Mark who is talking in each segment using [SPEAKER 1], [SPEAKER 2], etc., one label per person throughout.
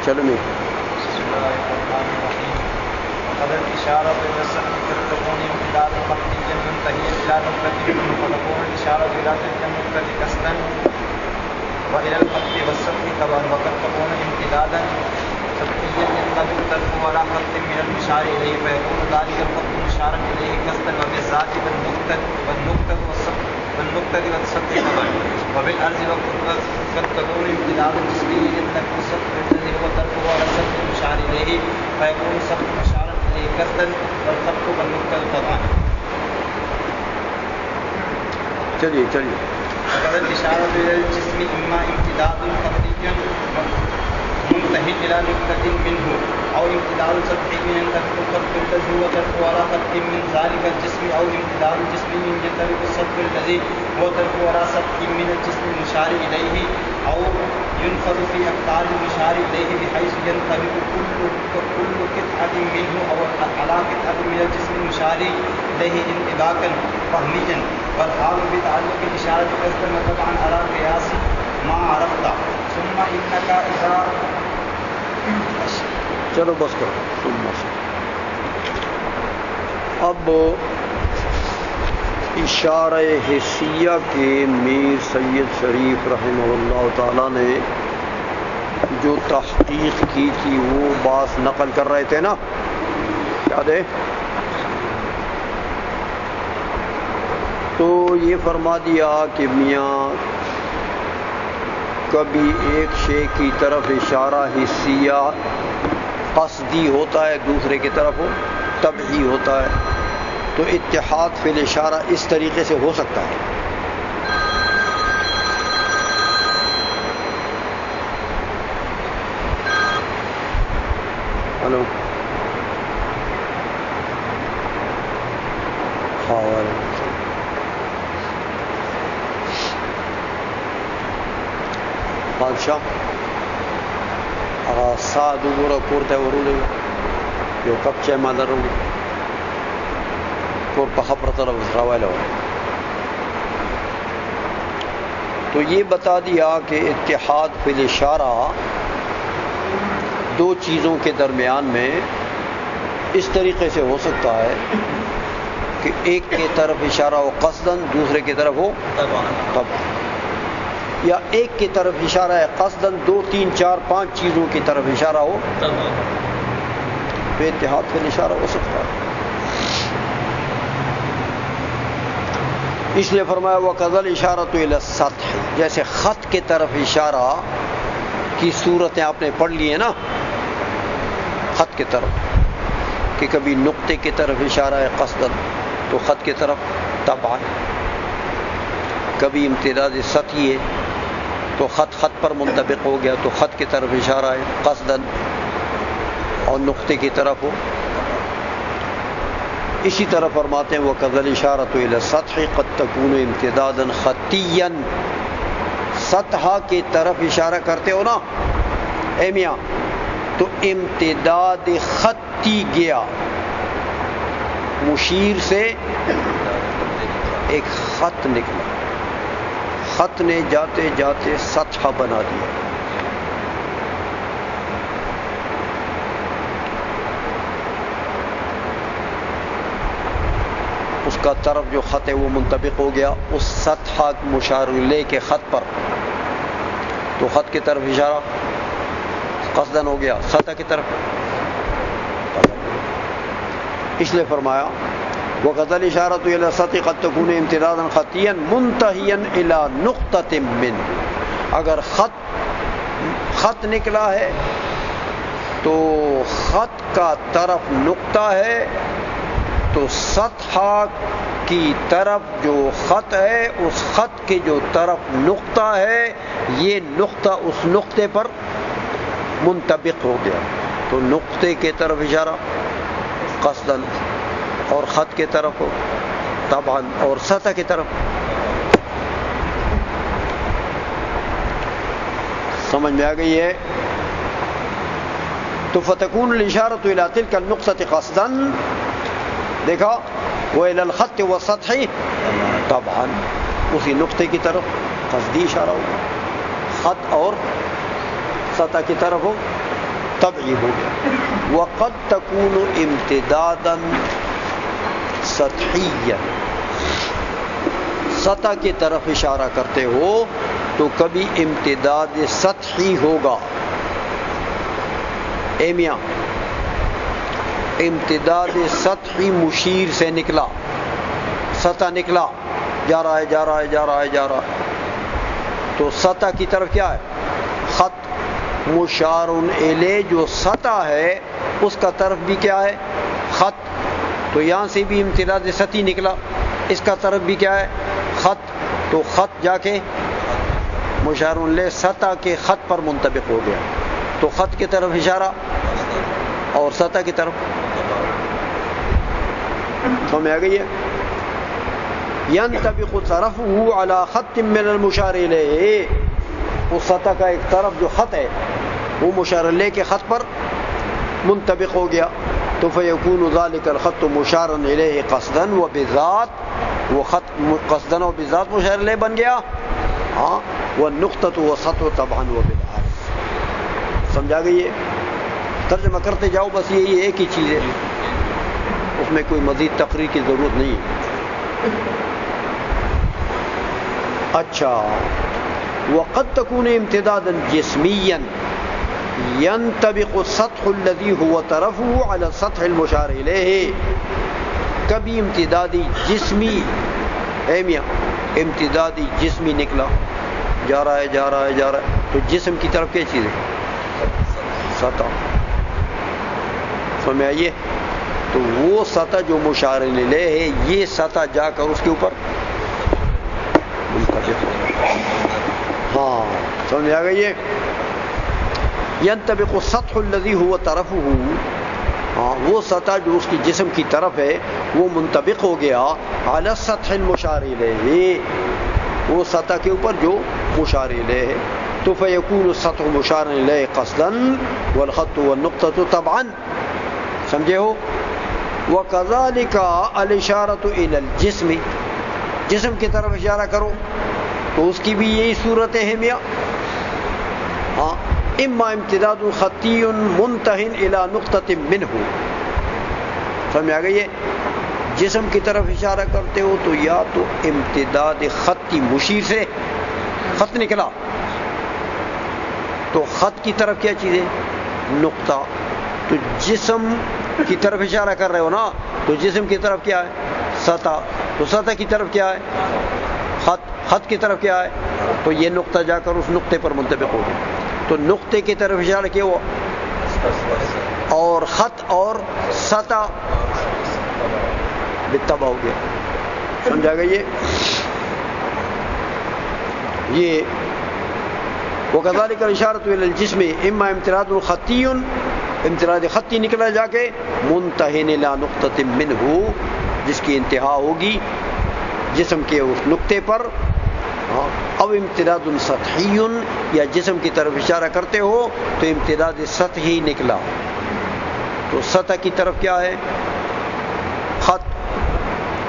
[SPEAKER 1] چلو میں
[SPEAKER 2] بسم الله الرحمن الرحيم. وقد الإشارة إلى السلم قد تكون امتداد خطيا منتهيا إلى نقطة فتكون الإشارة إلى تلك النقطة قصدا وإلى الخط والسطح طبعا، وقد تكون امتدادا سطحيا ينطبق الطرف على خط من المشار إليه فيكون ذلك الخط مشارا إليه قصدا وبالذات والنقطة والسطح طبعا، وبالأرض وقد تكون امتدادا جسميا ينطبق السطح الذي هو الطرف على السطح المشار إليه فيكون السطح مشارا إليه قصدا والخط والنقطة طبعا.
[SPEAKER 1] چلیے
[SPEAKER 2] وقد الإشارة إلى الجسم إما امتداد خطي منتهي إلى نقطة منه أو امتداد سطحي ينطبق الخط الذي هو طرف على خط من ذلك الجسم أو امتداد جسمي ينطبق السطح الذي هو طرف على سطح من الجسم المشار إليه أو ينفذ في أقطار المشار إليه بحيث ينطبق كل قطعة منه أو على قطعة من الجسم المشار إليه انطباقا فهميا، والحال بتعلق الإشارة قصدا طبعا على قياس ما عرفت. ثم إنك إذا
[SPEAKER 1] چلو بس کرو. اب اشارہ حسیہ کے میر سید شریف رحمہ اللہ تعالی نے جو تحقیق کی تھی وہ بات نقل کر رہے تھے نا، یاد ہے؟ تو یہ فرما دیا کہ میاں کبھی ایک شے کی طرف اشارہ حسیہ قصدی ہوتا ہے، دوسرے کی طرف طبعی ہوتا ہے، تو اتحاد فی الاشارہ اس طریقے سے ہو سکتا ہے. ہلو بادشاہ سعد وګوره کور ته ورولې یو کپ چای ما لرلو کور په خبره طرف راوالو. تو یہ بتا دیا کہ اتحاد فی الاشارہ دو چیزوں کے درمیان میں اس طریقے سے ہو سکتا ہے کہ ایک کی طرف اشارہ ہو قصداً، دوسرے کی طرف ہو طبعاً، یا ایک کی طرف اشارہ ہے قصداً، 2 3 4 5 چیزوں کی طرف اشارہ ہو تو اتحاد فی الاشارہ ہو سکتا ہے. اس لیے فرمایا وقذ الاشارۃ الی السطح، جیسے خط کی طرف اشارہ کی صورتیں آپ نے پڑھ لی ہیں نا، خط کی طرف کہ کبھی نقطے کی طرف اشارہ ہے قصداً تو خط کی طرف طبعاً، کبھی امتداد سطحی ہے تو خط پر منطبق ہو گیا تو خط کی طرف اشارہ ہے قصداً اور نقطے کی طرف ہو. اسی طرح فرماتے ہیں وقذ الاشارۃ الی السطح قد تکون امتدادا خطیا، سطح کی طرف اشارہ کرتے ہو نا اے میاں تو امتداد خطی گیا، مشیر سے ایک خط نکلا، خط نے جاتے جاتے سطح بنا دیا. اس کا طرف جو خط ہے وہ منطبق ہو گیا اس سطح مشار الیہ کے خط پر، تو خط کی طرف اشارہ قصداً ہو گیا، سطح کی طرف. اس لیے فرمایا وقذ الاشارۃ الی السطح قد تکون امتدادا خطیا منتہیا الی نقطۃ منہ، اگر خط نکلا ہے تو خط کا طرف نقطہ ہے تو سطح کی طرف جو خط ہے اس خط کے جو طرف نقطہ ہے یہ نقطہ اس نقطے پر منطبق ہو گیا، تو نقطے کے طرف اشارہ قصداً اور خط کے طرف طبعاً اور سطح کی طرف. سمجھ میں آ گئی ہے؟ تو فتکون الاشارۃ الی تلک النقطۃ قصداً، دیکھا وإلی الخط والسطح طبعاً، اسی نقطے کی طرف قصدی اشارہ ہو، خط اور سطح کی طرف ہو طبعی ہو گیا. وقد تکون امتدادا سطحیا، سطح کی طرف اشارہ کرتے ہو تو کبھی امتداد سطحی ہوگا. اے میاں امتداد سطحی مشیر سے نکلا، سطح نکلا، جا رہا ہے جا رہا ہے جا رہا ہے جا رہا ہے، تو سطح کی طرف کیا ہے؟ خط. مشار الیہ جو سطح ہے اس کا طرف بھی کیا ہے؟ خط. تو یہاں سے بھی امتداد سطحی نکلا، اس کا طرف بھی کیا ہے؟ خط. تو خط جا کے مشار الیہ سطح کے خط پر منطبق ہو گیا، تو خط کی طرف اشارہ اور سطح کی طرف. سمجھ آ گئی ہے؟ ينطبق طرفه على خط من المشار الیہ، اس سطح کا ایک طرف جو خط ہے وہ مشار الیہ کے خط پر منطبق ہو گیا. تو فیکون ذلك الخط مشارا الیہ قصدا وبذات، وہ خط قصدا و بذات مشار الیہ بن گیا. ہاں والنقطة والسطح طبعا وبالعرض. سمجھا گئی ہے؟ ترجمہ کرتے جاؤ بس، یہی ایک ہی چیز ہے، اس میں کوئی مزید تقریر کی ضرورت نہیں ہے. اچھا وقد تكون امتدادا جسميا ينطبق السطح الذي هو طرفه على السطح المشار اليه. کبھی امتدادی جسمی، اے میاں امتدادی جسمی نکلا، جا رہا ہے جا رہا ہے جا رہا ہے، تو جسم کی طرف کیا چیز ہے؟ سطح. سمجھ آئیے؟ تو وہ سطح جو مشار الیہ ہے، یہ سطح جا کر اس کے اوپر منطبق ہو. ہاں سمجھ آ گئی ہے؟ ينطبق السطح الذي هو طرفه، ہاں وہ سطح جو اس کی جسم کی طرف ہے وہ منطبق ہو گیا على السطح المشار الیہ، وہ سطح کے اوپر جو مشار الیہ ہے. تو فیکون السطح مشارا الیہ قصدا والخط والنقطة طبعا. سمجھے ہو؟ وَكَذَلِكَ الْإِشَارَةُ إِلَى الْجِسْمِ، جسم کی طرف اشارہ کرو تو اس کی بھی یہی صورت ہے میاں. ہاں اما امتداد خطی منتہٍ الى نقطۃ منہ. سمجھ آ گئی ہے؟ جسم کی طرف اشارہ کرتے ہو تو یا تو امتداد خطی مشیر سے خط نکلا، تو خط کی طرف کیا چیز ہے؟ نقطہ. تو جسم کی طرف اشارہ کر رہے ہو نا، تو جسم کی طرف کیا ہے؟ سطح. تو سطح کی طرف کیا ہے؟ خط. خط کی طرف کیا ہے؟ تو یہ نقطہ جا کر اس نقطے پر منطبق ہو گیا. تو نقطے کی طرف اشارہ کیا ہوا، اور خط اور سطح بتبع ہو گیا. سمجھا گئی ہے؟ یہ وَكَذَلِكَ الْإِشَارَةُ إِلَى الْجِسْمِ إِمَّا امتداد خطی، امتداد خطی نکلا جا کے منتہٍ إِلَى نقطۃ منہ، جس کی انتہا ہوگی جسم کے اس نقطے پر. او امتداد سطحی، یا جسم کی طرف اشارہ کرتے ہو تو امتداد سطحی نکلا، تو سطح کی طرف کیا ہے؟ خط.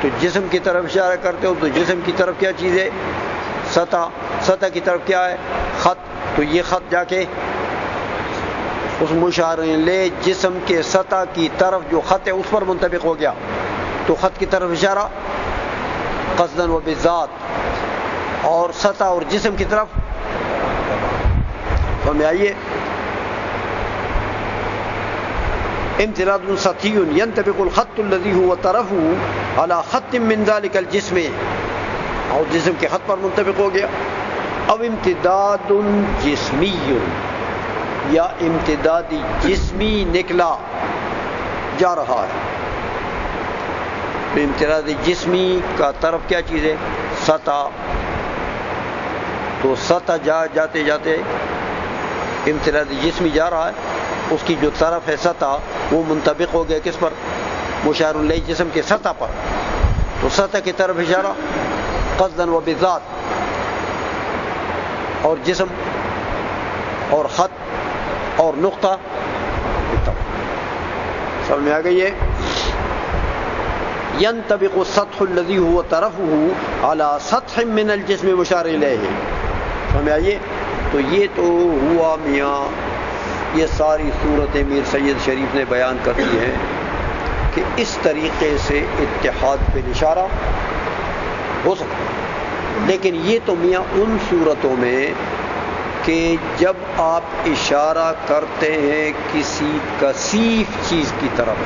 [SPEAKER 1] تو جسم کی طرف اشارہ کرتے ہو تو جسم کی طرف کیا چیز ہے؟ سطح. سطح کی طرف کیا ہے؟ خط. تو یہ خط جا کے اس مشار الیہ جسم کے سطح کی طرف جو خط ہے اس پر منطبق ہو گیا، تو خط کی طرف اشارہ قصدا و بالذات، اور سطح اور جسم کی طرف. سمجھ آئیے؟ امتداد سطحی ينطبق الخط الذي هو طرفه على خط من ذلك الجسم، اور جسم کے خط پر منطبق ہو گیا. اب امتداد جسمی، یا امتدادی جسمی نکلا جا رہا ہے، تو امتداد جسمی کا طرف کیا چیز ہے؟ سطح. تو سطح جاتے جاتے امتداد جسمی جا رہا ہے، اس کی جو طرف ہے سطح وہ منطبق ہو گیا کس پر؟ مشار الیہ جسم کے سطح پر. تو سطح کی طرف اشارہ قصدا و بالذات، اور جسم اور خط اور نقطہ. سمجھ میں آ گئی ہے؟ ينطبق السطح الذي هو طرفه على سطح من الجسم مشار الیہ. سمجھ آئیے؟ تو یہ تو ہوا میاں یہ ساری صورتیں میر سید شریف نے بیان کر دی ہیں کہ اس طریقے سے اتحاد پہ اشارہ ہو سکتا ہے، لیکن یہ تو میاں ان صورتوں میں کہ جب آپ اشارہ کرتے ہیں کسی کثیف چیز کی طرف،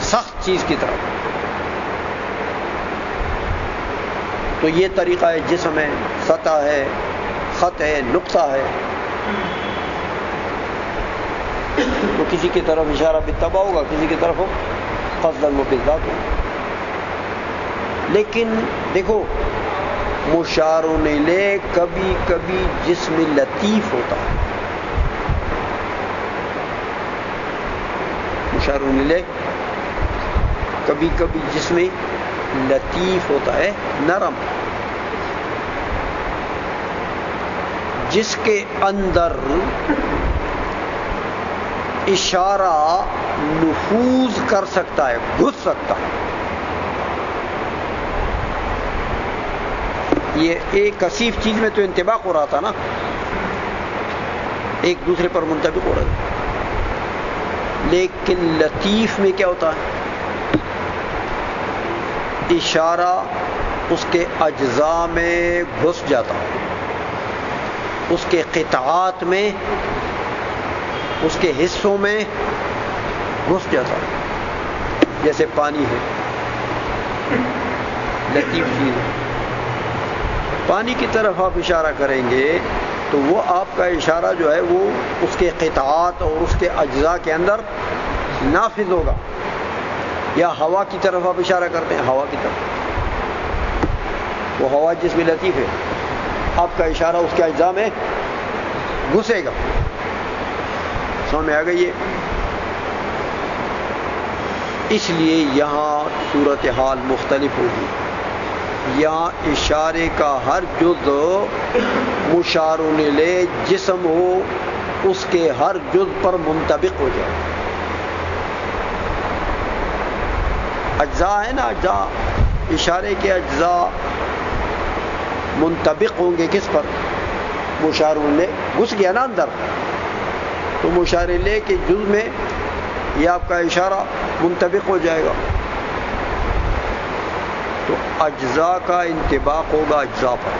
[SPEAKER 1] سخت چیز کی طرف، تو یہ طریقہ ہے، جسم ہے، سطح ہے، خط ہے، نقطہ ہے، تو کسی کی طرف اشارہ بالطبع ہوگا، کسی کی طرف ہو قصداً و بالذات ہوگا۔ لیکن دیکھو مشار الیہ کبھی کبھی جسم لطیف ہوتا ہے، مشار الیہ کبھی کبھی جسم لطیف ہوتا ہے، نرم، جس کے اندر اشارہ نفوذ کر سکتا ہے، گھس سکتا ہے۔ یہ ایک کثیف چیز میں تو انطباق ہو رہا تھا نا، ایک دوسرے پر منطبق ہو رہا تھا، لیکن لطیف میں کیا ہوتا ہے؟ اشارہ اس کے اجزاء میں گھس جاتا ہے، اس کے قطعات میں، اس کے حصوں میں گھس جاتا ہے، جیسے پانی ہے، لطیف چیز ہے، پانی کی طرف آپ اشارہ کریں گے تو وہ آپ کا اشارہ جو ہے وہ اس کے قطعات اور اس کے اجزاء کے اندر نافذ ہوگا۔ یا ہوا کی طرف آپ اشارہ کرتے ہیں، ہوا کی طرف، وہ ہوا جس میں لطیف ہے، آپ کا اشارہ اس کے اجزاء میں گھسے گا۔ سمجھ میں آ گئی ہے؟ اس لیے یہاں صورتحال مختلف ہوگی، یہاں اشارے کا ہر جز مشار الیہ جسم ہو، اس کے ہر جز پر منطبق ہو جائے۔ اجزاء ہے نا، اجزاء، اشارے کے اجزاء منطبق ہوں گے کس پر؟ مشار الیہ گھس گیا نا اندر، تو مشار الیہ کے جز میں یہ آپ کا اشارہ منطبق ہو جائے گا، تو اجزاء کا انطباق ہوگا اجزاء پر۔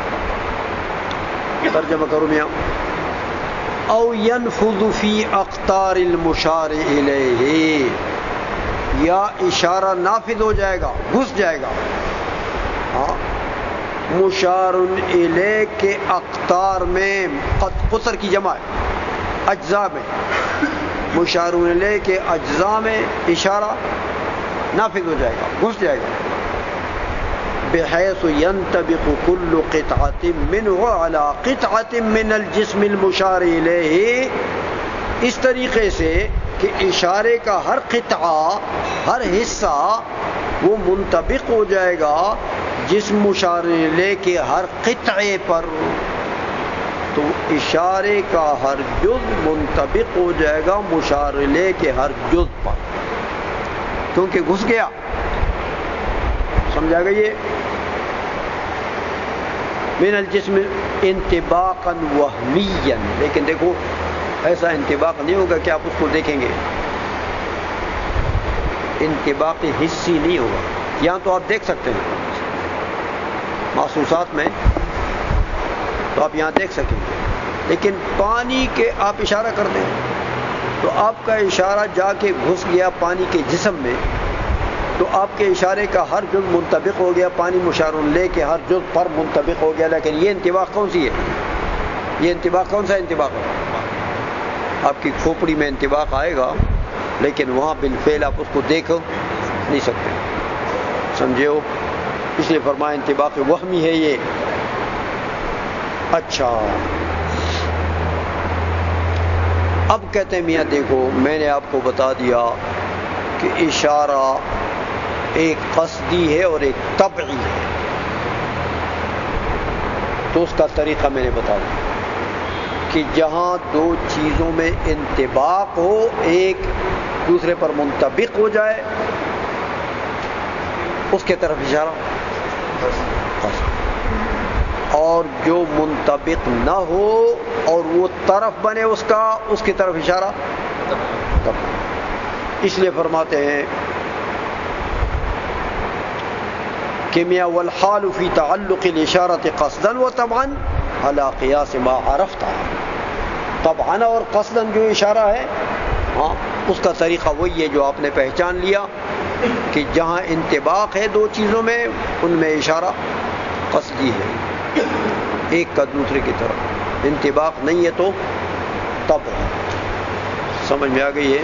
[SPEAKER 1] ترجمہ کرو میاں، او ينفذ فی اقطار المشار الیہ، یا اشارہ نافذ ہو جائے گا، گھس جائے گا، ہاں، مشار الیہ کے اقطار میں، قطر کی جمع ہے، اجزاء میں، مشار الیہ کے اجزاء میں اشارہ نافذ ہو جائے گا، گھس جائے گا، بحیث ينطبق كل قطعة منه على قطعة من الجسم المشار الیہ، اس طریقے سے کہ اشارے کا ہر قطعہ، ہر حصہ وہ منطبق ہو جائے گا جسم مشار الیہ کے ہر قطعے پر، تو اشارے کا ہر جز منطبق ہو جائے گا مشار الیہ کے ہر جز پر، کیونکہ گھس گیا۔ سمجھا گئی؟ من الجسم انطباقا وہمیا، لیکن دیکھو ایسا انطباق نہیں ہوگا کہ آپ اس کو دیکھیں گے، انطباق حسی نہیں ہوگا۔ یہاں تو آپ دیکھ سکتے ہیں محسوسات میں، تو آپ یہاں دیکھ سکیں گے، لیکن پانی کے آپ اشارہ کرتے ہیں تو آپ کا اشارہ جا کے گھس گیا پانی کے جسم میں، تو آپ کے اشارے کا ہر جز منطبق ہو گیا، پانی مشار الیہ کے ہر جز پر منطبق ہو گیا، لیکن یہ انطباق کون سی ہے؟ یہ انطباق کون سا انطباق ہے؟ آپ کی کھوپڑی میں انطباق آئے گا، لیکن وہاں بالفعل آپ اس کو دیکھ نہیں سکتے، سمجھے ہو؟ اس لیے فرمایا انطباق وہمی ہے یہ۔ اچھا، اب کہتے ہیں میاں دیکھو، میں نے آپ کو بتا دیا کہ اشارہ ایک قصدی ہے اور ایک طبعی ہے، تو اس کا طریقہ میں نے بتا دیا کہ جہاں دو چیزوں میں انطباق ہو، ایک دوسرے پر منطبق ہو جائے، اس کے طرف اشارہ، اور جو منطبق نہ ہو اور وہ طرف بنے اس کا، اس کی طرف اشارہ تب۔ اس لیے فرماتے ہیں کہ میاں والحال فی تعلق الاشارۃ قصدا و طبعا علی قیاس ما عرفت، طبعا اور قصدا جو اشارہ ہے ہاں اس کا طریقہ وہی ہے جو آپ نے پہچان لیا کہ جہاں انطباق ہے دو چیزوں میں ان میں اشارہ قصدی ہے ایک کا دوسرے کی طرف، انطباق نہیں ہے تو طبع۔ سمجھ میں آ گئی ہے؟